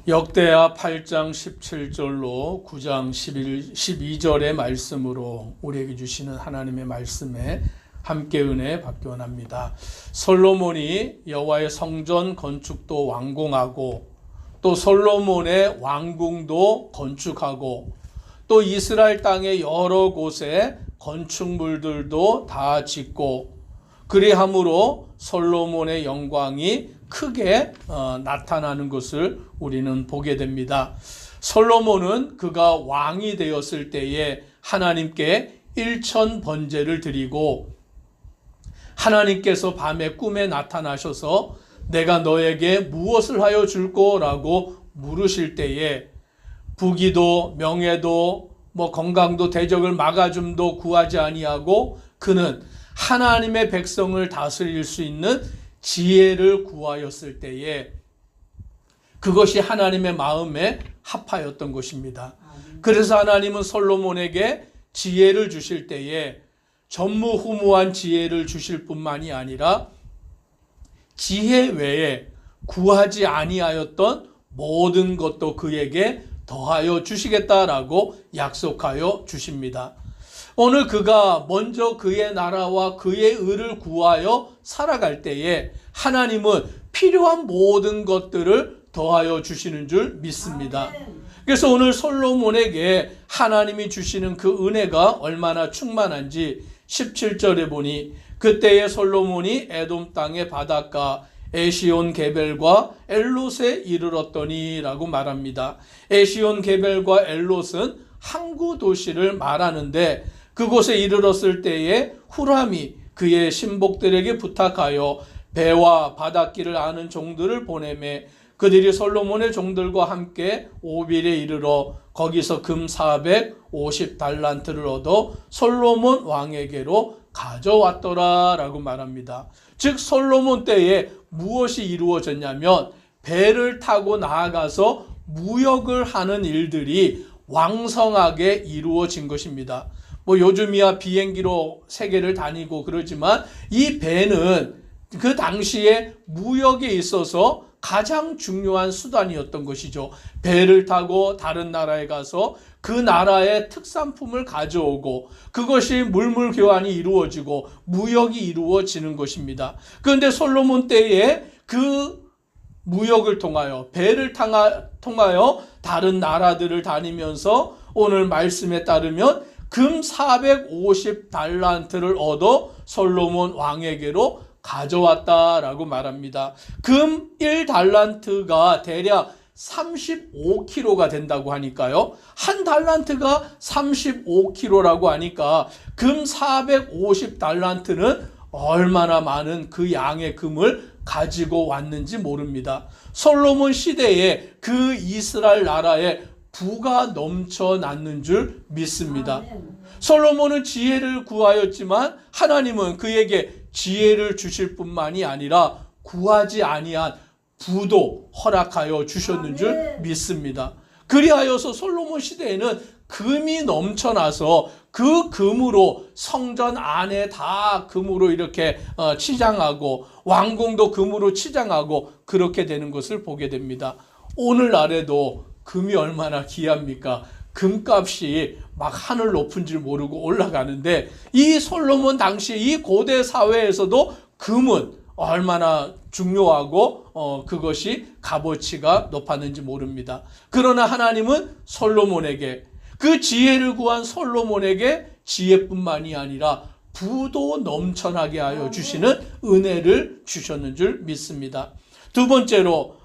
역대하 8장 17절로 9장 12절의 말씀으로 우리에게 주시는 하나님의 말씀에 함께 은혜 받기 원합니다. 솔로몬이 여호와의 성전 건축도 완공하고 또 솔로몬의 왕궁도 건축하고 또 이스라엘 땅의 여러 곳에 건축물들도 다 짓고 그리함으로 솔로몬의 영광이 크게 나타나는 것을 우리는 보게 됩니다. 솔로몬은 그가 왕이 되었을 때에 하나님께 일천 번제를 드리고 하나님께서 밤에 꿈에 나타나셔서 내가 너에게 무엇을 하여 줄 거라고 물으실 때에 부귀도 명예도 건강도 대적을 막아줌도 구하지 아니하고 그는 하나님의 백성을 다스릴 수 있는 지혜를 구하였을 때에 그것이 하나님의 마음에 합하였던 것입니다. 그래서 하나님은 솔로몬에게 지혜를 주실 때에 전무후무한 지혜를 주실 뿐만이 아니라 지혜 외에 구하지 아니하였던 모든 것도 그에게 더하여 주시겠다라고 약속하여 주십니다. 오늘 그가 먼저 그의 나라와 그의 의를 구하여 살아갈 때에 하나님은 필요한 모든 것들을 더하여 주시는 줄 믿습니다. 그래서 오늘 솔로몬에게 하나님이 주시는 그 은혜가 얼마나 충만한지 17절에 보니 그때에 솔로몬이 에돔 땅의 바닷가 에시온 게벨과 엘롯에 이르렀더니 라고 말합니다. 에시온 게벨과 엘롯은 항구 도시를 말하는데 그곳에 이르렀을 때에 후람이 그의 신복들에게 부탁하여 배와 바닷길을 아는 종들을 보내매 그들이 솔로몬의 종들과 함께 오빌에 이르러 거기서 금 450달란트를 얻어 솔로몬 왕에게로 가져왔더라 라고 말합니다. 즉 솔로몬 때에 무엇이 이루어졌냐면 배를 타고 나아가서 무역을 하는 일들이 왕성하게 이루어진 것입니다. 요즘이야 비행기로 세계를 다니고 그러지만 이 배는 그 당시에 무역에 있어서 가장 중요한 수단이었던 것이죠. 배를 타고 다른 나라에 가서 그 나라의 특산품을 가져오고 그것이 물물 교환이 이루어지고 무역이 이루어지는 것입니다. 그런데 솔로몬 때에 그 무역을 통하여 배를 통하여 다른 나라들을 다니면서 오늘 말씀에 따르면 금 450달란트를 얻어 솔로몬 왕에게로 가져왔다라고 말합니다. 금 1달란트가 대략 35kg가 된다고 하니까요. 한 달란트가 35kg라고 하니까 금 450달란트는 얼마나 많은 그 양의 금을 가지고 왔는지 모릅니다. 솔로몬 시대에 그 이스라엘 나라에 부가 넘쳐났는 줄 믿습니다. 솔로몬은 지혜를 구하였지만 하나님은 그에게 지혜를 주실 뿐만이 아니라 구하지 아니한 부도 허락하여 주셨는 줄 믿습니다. 그리하여서 솔로몬 시대에는 금이 넘쳐나서 그 금으로 성전 안에 다 금으로 이렇게 치장하고 왕궁도 금으로 치장하고 그렇게 되는 것을 보게 됩니다. 오늘날에도 금이 얼마나 귀합니까? 금값이 막 하늘 높은 줄 모르고 올라가는데 이 솔로몬 당시 이 고대 사회에서도 금은 얼마나 중요하고 그것이 값어치가 높았는지 모릅니다. 그러나 하나님은 솔로몬에게 그 지혜를 구한 솔로몬에게 지혜뿐만이 아니라 부도 넘쳐나게 하여 주시는 은혜를 주셨는 줄 믿습니다. 두 번째로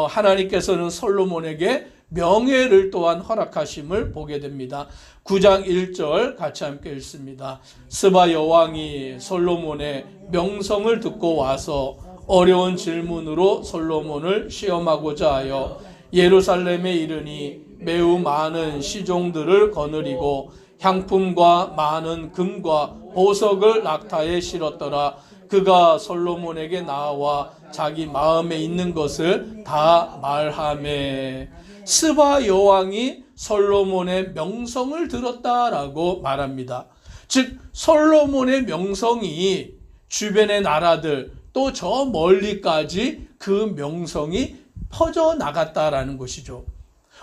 하나님께서는 솔로몬에게 명예를 또한 허락하심을 보게 됩니다. 9장 1절 같이 함께 읽습니다. 스바 여왕이 솔로몬의 명성을 듣고 와서 어려운 질문으로 솔로몬을 시험하고자 하여 예루살렘에 이르니 매우 많은 시종들을 거느리고 향품과 많은 금과 보석을 낙타에 실었더라. 그가 솔로몬에게 나와 자기 마음에 있는 것을 다 말하매 스바 여왕이 솔로몬의 명성을 들었다라고 말합니다. 즉 솔로몬의 명성이 주변의 나라들 또 저 멀리까지 그 명성이 퍼져 나갔다라는 것이죠.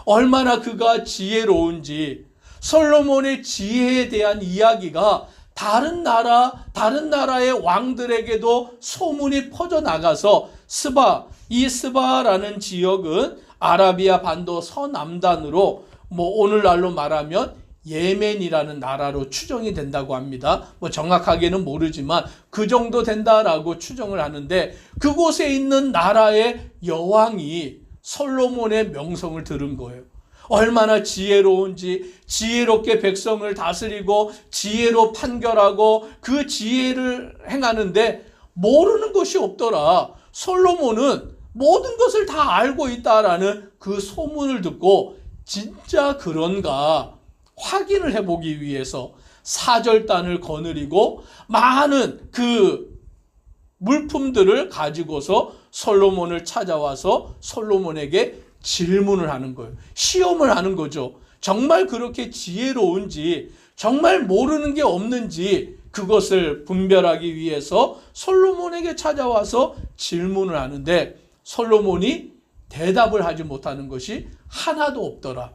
얼마나 그가 지혜로운지 솔로몬의 지혜에 대한 이야기가 다른 나라의 왕들에게도 소문이 퍼져 나가서 이 스바라는 지역은 아라비아 반도 서남단으로 오늘날로 말하면 예멘이라는 나라로 추정이 된다고 합니다. 정확하게는 모르지만 그 정도 된다라고 추정을 하는데, 그곳에 있는 나라의 여왕이 솔로몬의 명성을 들은 거예요. 얼마나 지혜로운지, 지혜롭게 백성을 다스리고 지혜로 판결하고 그 지혜를 행하는데 모르는 것이 없더라. 솔로몬은 모든 것을 다 알고 있다라는 그 소문을 듣고 진짜 그런가 확인을 해보기 위해서 사절단을 거느리고 많은 그 물품들을 가지고서 솔로몬을 찾아와서 솔로몬에게 질문을 하는 거예요. 시험을 하는 거죠. 정말 그렇게 지혜로운지, 정말 모르는 게 없는지 그것을 분별하기 위해서 솔로몬에게 찾아와서 질문을 하는데, 솔로몬이 대답을 하지 못하는 것이 하나도 없더라.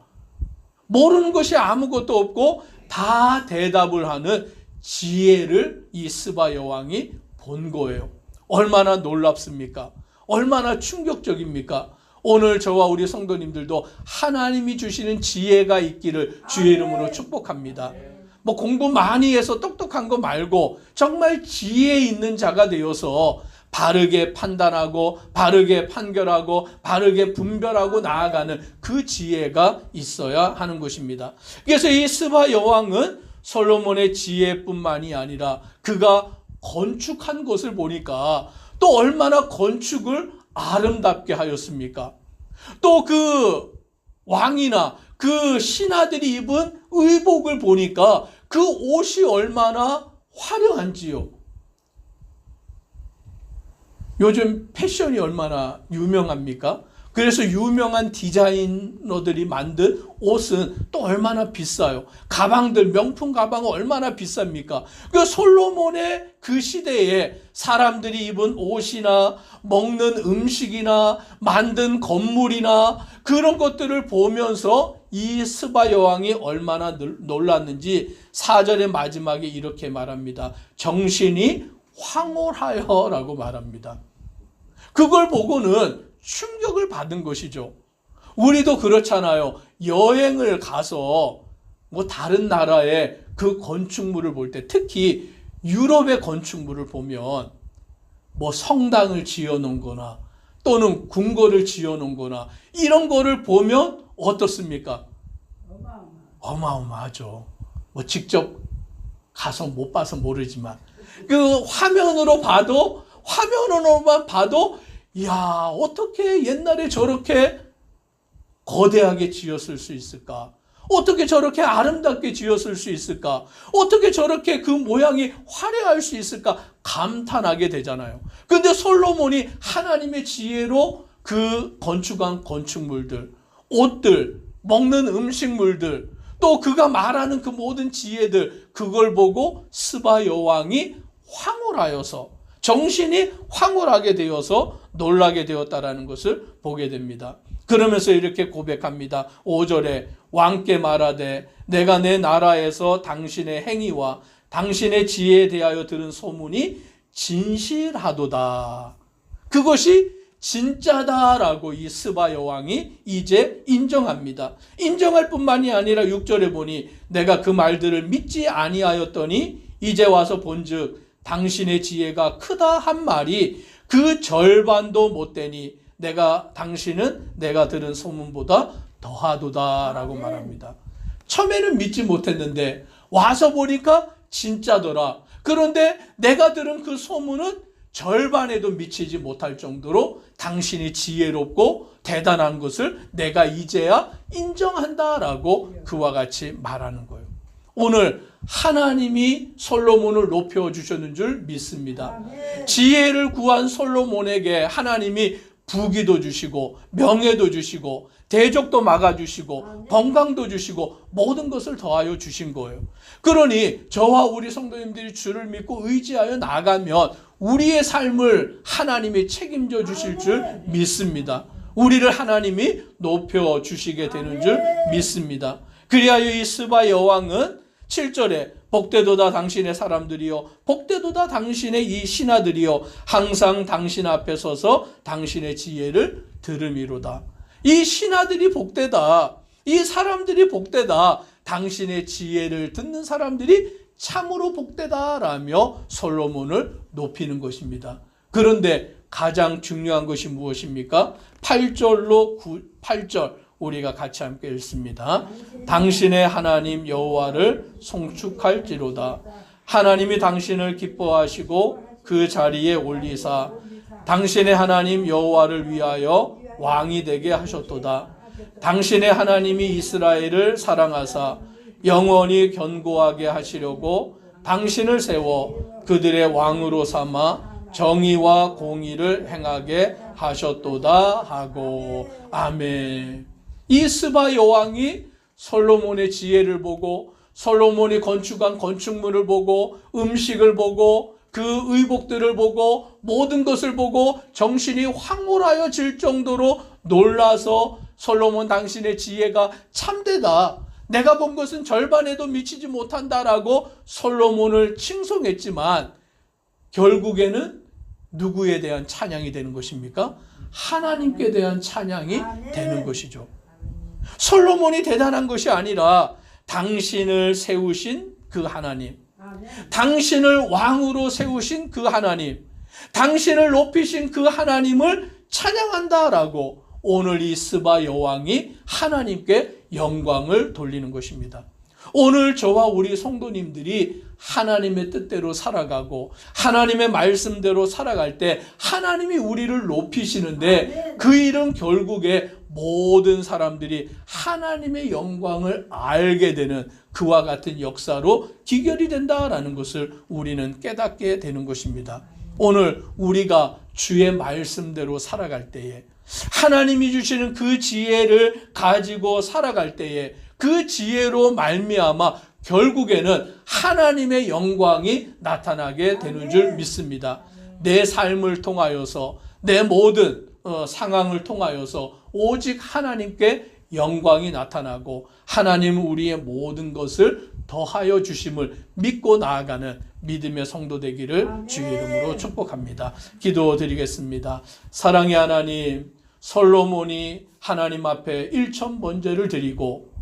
모르는 것이 아무것도 없고 다 대답을 하는 지혜를 이 스바 여왕이 본 거예요. 얼마나 놀랍습니까? 얼마나 충격적입니까? 오늘 저와 우리 성도님들도 하나님이 주시는 지혜가 있기를 주의 이름으로 축복합니다. 공부 많이 해서 똑똑한 거 말고 정말 지혜 있는 자가 되어서 바르게 판단하고 바르게 판결하고 바르게 분별하고 나아가는 그 지혜가 있어야 하는 것입니다. 그래서 이 스바 여왕은 솔로몬의 지혜뿐만이 아니라 그가 건축한 것을 보니까 또 얼마나 건축을 아름답게 하였습니까? 또 그 왕이나 그 신하들이 입은 의복을 보니까 그 옷이 얼마나 화려한지요. 요즘 패션이 얼마나 유명합니까? 그래서 유명한 디자이너들이 만든 옷은 또 얼마나 비싸요. 가방들, 명품 가방은 얼마나 비쌉니까? 그 솔로몬의 그 시대에 사람들이 입은 옷이나 먹는 음식이나 만든 건물이나 그런 것들을 보면서 이 스바 여왕이 얼마나 놀랐는지 4절의 마지막에 이렇게 말합니다. 정신이 황홀하여 라고 말합니다. 그걸 보고는 충격을 받은 것이죠. 우리도 그렇잖아요. 여행을 가서 다른 나라의 그 건축물을 볼 때, 특히 유럽의 건축물을 보면 성당을 지어놓은 거나 또는 궁궐을 지어놓은 거나 이런 거를 보면 어떻습니까? 어마어마하죠. 직접 가서 못 봐서 모르지만 그 화면으로만 봐도 이야, 어떻게 옛날에 저렇게 거대하게 지었을 수 있을까? 어떻게 저렇게 아름답게 지었을 수 있을까? 어떻게 저렇게 그 모양이 화려할 수 있을까? 감탄하게 되잖아요. 근데 솔로몬이 하나님의 지혜로 그 건축한 건축물들, 옷들, 먹는 음식물들, 또 그가 말하는 그 모든 지혜들, 그걸 보고 스바 여왕이 황홀하여서, 정신이 황홀하게 되어서 놀라게 되었다라는 것을 보게 됩니다. 그러면서 이렇게 고백합니다. 5절에 왕께 말하되 내가 내 나라에서 당신의 행위와 당신의 지혜에 대하여 들은 소문이 진실하도다. 그것이 진짜다라고 이 스바 여왕이 이제 인정합니다. 인정할 뿐만이 아니라 6절에 보니 내가 그 말들을 믿지 아니하였더니 이제 와서 본즉 당신의 지혜가 크다 한 말이 그 절반도 못 되니 당신은 내가 들은 소문보다 더하도다라고 말합니다. 처음에는 믿지 못했는데 와서 보니까 진짜더라. 그런데 내가 들은 그 소문은 절반에도 미치지 못할 정도로 당신이 지혜롭고 대단한 것을 내가 이제야 인정한다라고 그와 같이 말하는 거예요. 오늘 하나님이 솔로몬을 높여주셨는 줄 믿습니다. 지혜를 구한 솔로몬에게 하나님이 부귀도 주시고 명예도 주시고 대적도 막아주시고 건강도 주시고 모든 것을 더하여 주신 거예요. 그러니 저와 우리 성도님들이 주를 믿고 의지하여 나가면 우리의 삶을 하나님이 책임져 주실 줄 믿습니다. 우리를 하나님이 높여주시게 되는 줄 믿습니다. 그리하여 이 스바 여왕은 7절에 복되도다 당신의 사람들이요 복되도다 당신의 이 신하들이요 항상 당신 앞에 서서 당신의 지혜를 들음이로다. 이 신하들이 복되다, 이 사람들이 복되다, 당신의 지혜를 듣는 사람들이 참으로 복되다라며 솔로몬을 높이는 것입니다. 그런데 가장 중요한 것이 무엇입니까? 8절 우리가 같이 함께 읽습니다. 당신의 하나님 여호와를 송축할지로다. 하나님이 당신을 기뻐하시고 그 자리에 올리사 당신의 하나님 여호와를 위하여 왕이 되게 하셨도다. 당신의 하나님이 이스라엘을 사랑하사 영원히 견고하게 하시려고 당신을 세워 그들의 왕으로 삼아 정의와 공의를 행하게 하셨도다 하고. 아멘. 이 스바 여왕이 솔로몬의 지혜를 보고 솔로몬이 건축한 건축물을 보고 음식을 보고 그 의복들을 보고 모든 것을 보고 정신이 황홀하여질 정도로 놀라서 솔로몬 당신의 지혜가 참되다, 내가 본 것은 절반에도 미치지 못한다라고 솔로몬을 칭송했지만 결국에는 누구에 대한 찬양이 되는 것입니까? 하나님께 대한 찬양이 되는 것이죠. 솔로몬이 대단한 것이 아니라 당신을 세우신 그 하나님, 당신을 왕으로 세우신 그 하나님, 당신을 높이신 그 하나님을 찬양한다라고 오늘 이 스바 여왕이 하나님께 영광을 돌리는 것입니다. 오늘 저와 우리 성도님들이 하나님의 뜻대로 살아가고 하나님의 말씀대로 살아갈 때 하나님이 우리를 높이시는데 그 일은 결국에 모든 사람들이 하나님의 영광을 알게 되는 그와 같은 역사로 기결이 된다라는 것을 우리는 깨닫게 되는 것입니다. 오늘 우리가 주의 말씀대로 살아갈 때에 하나님이 주시는 그 지혜를 가지고 살아갈 때에 그 지혜로 말미암아 결국에는 하나님의 영광이 나타나게 되는 줄 믿습니다. 내 삶을 통하여서 내 모든 상황을 통하여서 오직 하나님께 영광이 나타나고 하나님은 우리의 모든 것을 더하여 주심을 믿고 나아가는 믿음의 성도 되기를 주의 이름으로 축복합니다. 기도드리겠습니다. 사랑의 하나님, 솔로몬이 하나님 앞에 일천번제를 드리고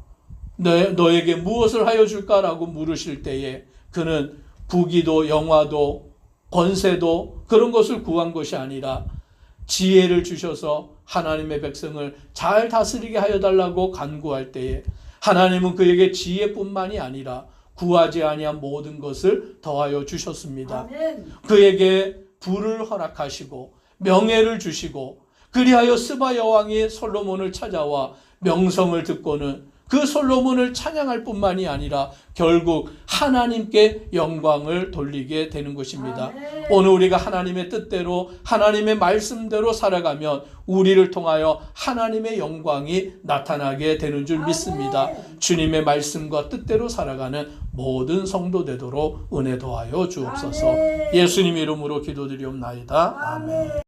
너에게 무엇을 하여 줄까라고 물으실 때에 그는 부귀도 영화도 권세도 그런 것을 구한 것이 아니라 지혜를 주셔서 하나님의 백성을 잘 다스리게 하여 달라고 간구할 때에 하나님은 그에게 지혜뿐만이 아니라 구하지 아니한 모든 것을 더하여 주셨습니다. 그에게 부를 허락하시고 명예를 주시고 그리하여 스바 여왕이 솔로몬을 찾아와 명성을 듣고는 그 솔로몬을 찬양할 뿐만이 아니라 결국 하나님께 영광을 돌리게 되는 것입니다. 오늘 우리가 하나님의 뜻대로 하나님의 말씀대로 살아가면 우리를 통하여 하나님의 영광이 나타나게 되는 줄 믿습니다. 주님의 말씀과 뜻대로 살아가는 모든 성도 되도록 은혜 더하여 주옵소서. 예수님 이름으로 기도드리옵나이다. 아멘.